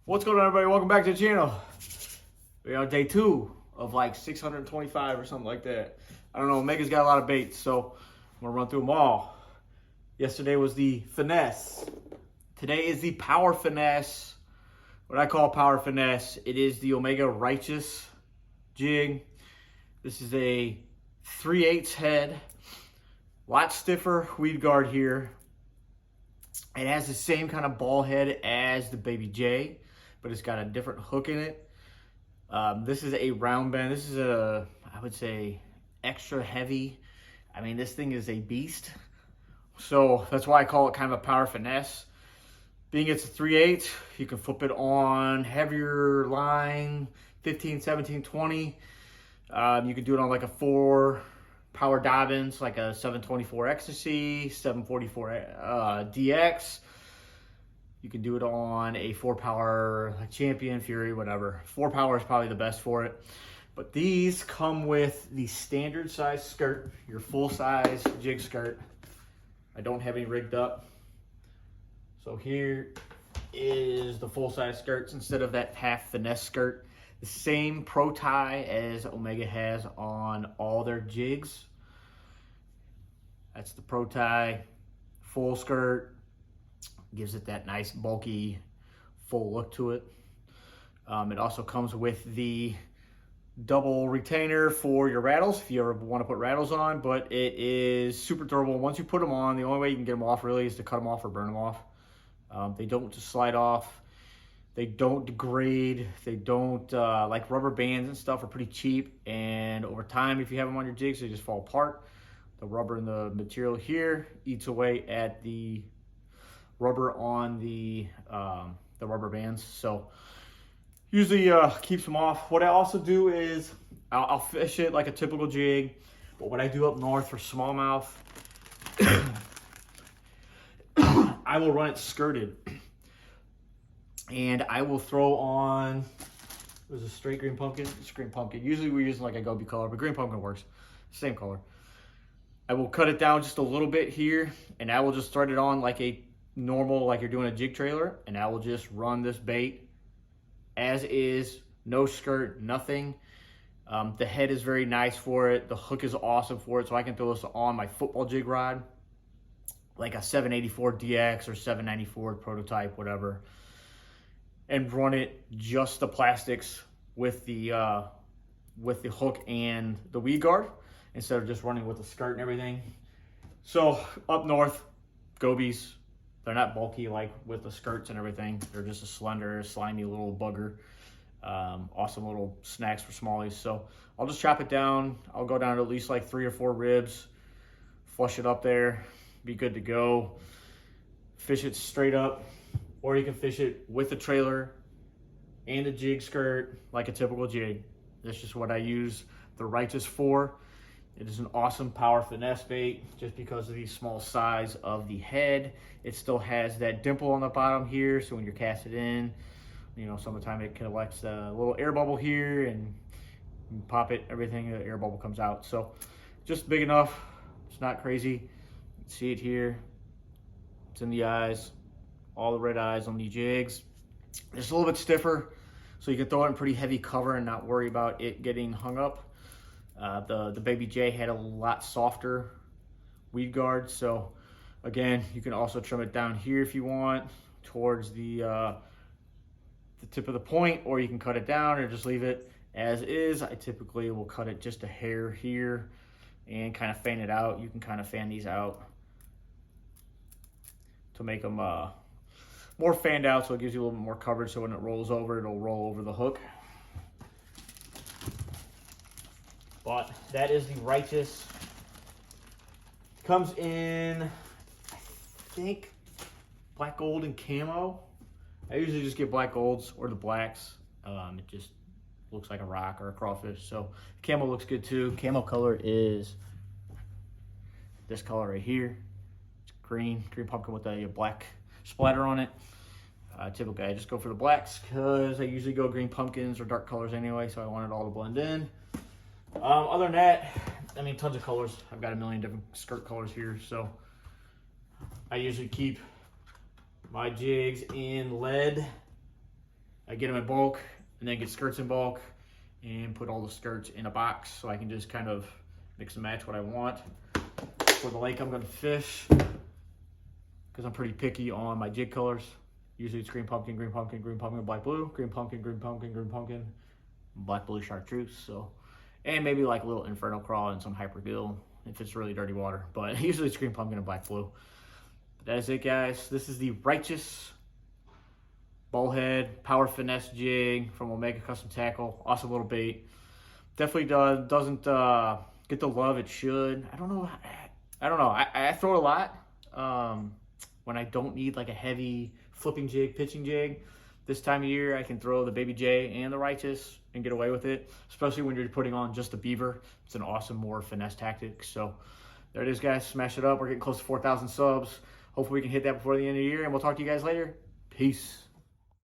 What's going on, everybody? Welcome back to the channel. We're on day 2 of like 625 or something like that. I don't know, Omega's got a lot of baits, so I'm gonna run through them all. Yesterday was the finesse. Today is the power finesse. What I call power finesse, it is the Omega Righteous Jig. This is a 3/8 head, a lot stiffer weed guard here. It has the same kind of ball head as the Baby J, but it's got a different hook in it. This is a round bend. This is I would say, extra heavy. I mean, this thing is a beast. So that's why I call it kind of a power finesse. Being it's a 3/8, you can flip it on heavier line, 15, 17, 20. You can do it on like a 4 power Dobbins, like a 724 Ecstasy, 744 DX. You can do it on a 4 power Champion, Fury, whatever. 4 power is probably the best for it. But these come with the standard size skirt, your full size jig skirt. I don't have any rigged up. So here is the full size skirts instead of that half finesse skirt. The same pro tie as Omega has on all their jigs. That's the pro tie, full skirt. Gives it that nice bulky full look to it. It also comes with the double retainer for your rattles if you ever want to put rattles on, but it is super durable. Once you put them on, the only way you can get them off really is to cut them off or burn them off. They don't just slide off. They don't degrade. They don't, like rubber bands and stuff are pretty cheap, and over time, if you have them on your jigs, they just fall apart. The rubber and the material here eats away at the rubber on the rubber bands, so usually keeps them off. What I also do is I'll fish it like a typical jig, but what I do up north for smallmouth, I will run it skirted, and I will throw on, it was a straight green pumpkin. It's green pumpkin. Usually we're using like a goby color, but green pumpkin works. Same color. I will cut it down just a little bit here, and I will just thread it on like a normal, like you're doing a jig trailer, and I will just run this bait as is, no skirt, nothing. The head is very nice for it. The hook is awesome for it, so I can throw this on my football jig rod, like a 784 DX or 794 prototype, whatever, and run it just the plastics with the hook and the weed guard instead of just running with the skirt and everything. So up north, gobies, they're not bulky like with the skirts and everything. They're just a slender, slimy little bugger. Awesome little snacks for smallies. So I'll just chop it down. I'll go down to at least like 3 or 4 ribs, flush it up there, be good to go. Fish it straight up, or you can fish it with the trailer and a jig skirt like a typical jig. That's just what I use the Righteous for. It is an awesome power finesse bait just because of the small size of the head. It still has that dimple on the bottom here, so when you're casting in, you know, summertime it collects a little air bubble here, and you pop it, everything, the air bubble comes out. So just big enough, it's not crazy. You can see it here. It's in the eyes, all the red eyes on the jigs. Just a little bit stiffer, so you can throw it in pretty heavy cover and not worry about it getting hung up. The Baby J had a lot softer weed guard, so again, you can also trim it down here if you want towards the tip of the point, or you can cut it down or just leave it as is. I typically will cut it just a hair here and kind of fan it out. You can kind of fan these out to make them more fanned out, so it gives you a little bit more coverage, so when it rolls over, it'll roll over the hook. But that is the Righteous. Comes in, I think, black, gold, and camo. I usually just get black golds or the blacks. It just looks like a rock or a crawfish. So camo looks good too. Camo color is this color right here. It's green pumpkin with a black splatter on it. Typically I just go for the blacks because I usually go green pumpkins or dark colors anyway, so I want it all to blend in. Other than that, I mean, tons of colors. I've got a million different skirt colors here, so I usually keep my jigs in lead I get them in bulk and then get skirts in bulk and put all the skirts in a box so I can just kind of mix and match what I want. For the lake I'm gonna fish, because I'm pretty picky on my jig colors. Usually it's green pumpkin, green pumpkin, green pumpkin, black blue, green pumpkin, green pumpkin, green pumpkin, black blue chartreuse. So, and maybe like a little inferno crawl and some hypergill if it's really dirty water. But usually it's green pumpkin and black blue. But that is it, guys. This is the Righteous Bullhead Power Finesse Jig from Omega Custom Tackle. Awesome little bait. Definitely doesn't get the love it should. I don't know. I throw it a lot when I don't need like a heavy flipping jig, pitching jig. This time of year, I can throw the Baby J and the Righteous and get away with it, especially when you're putting on just the beaver. It's an awesome, more finesse tactic. So there it is, guys. Smash it up. We're getting close to 4,000 subs. Hopefully we can hit that before the end of the year, and we'll talk to you guys later. Peace.